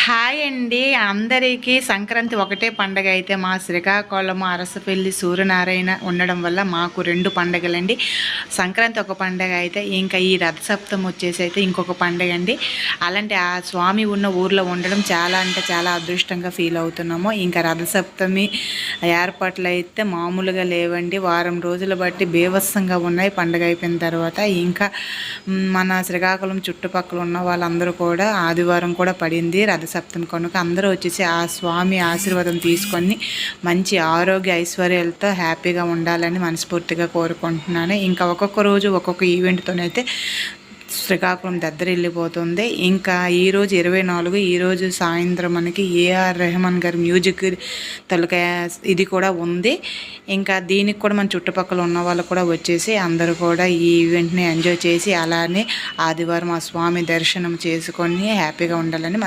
Hi అండి అందరికీ. సంక్రాంతి ఒకటే పండగ అయితే మా శ్రీకాకుళం అరసపల్లి సూర్యనారాయణ ఉండడం వల్ల మాకు 2 పండగలండి. సంక్రాంతి ఒక పండగ అయితే ఇంకా ఈ రథసప్తమి వచ్చేసి అయితే ఇంకొక పండగ అండి. అలాంటి ఆ స్వామి ఉన్న ఊర్లో ఉండడం చాలా అంటే చాలా అదృష్టంగా ఫీల్ అవుతున్నాము. ఇంకా రథసప్తమి ఏర్పాట్లు అయితే మామూలుగా లేవండి. వారం రోజులు బట్టి బీభత్సంగా ఉన్నాయి. పండగ అయిపోయిన తర్వాత ఇంకా మన శ్రీకాకుళం చుట్టుపక్కల ఉన్న వాళ్ళందరూ కూడా ఆదివారం కూడా పడింది రథసప్తమి కనుక అందరూ వచ్చేసి ఆ స్వామి ఆశీర్వాదం తీసుకొని మంచి ఆరోగ్య ఐశ్వర్యాలతో హ్యాపీగా ఉండాలని మనస్ఫూర్తిగా కోరుకుంటున్నాను. ఇంకా ఒక్కొక్క రోజు ఒక్కొక్క ఈవెంట్తోనైతే శ్రీకాకుళం దద్దరిల్లిపోతుంది. ఇంకా ఈరోజు 24 ఈరోజు సాయంత్రం మనకి ఏఆర్ రెహమాన్ గారి మ్యూజిక్ తొలక ఇది కూడా ఉంది. ఇంకా దీనికి కూడా మన చుట్టుపక్కల ఉన్న వాళ్ళు కూడా వచ్చేసి అందరూ కూడా ఈ ఈవెంట్ని ఎంజాయ్ చేసి అలానే ఆదివారం ఆ స్వామి దర్శనం చేసుకొని హ్యాపీగా ఉండాలని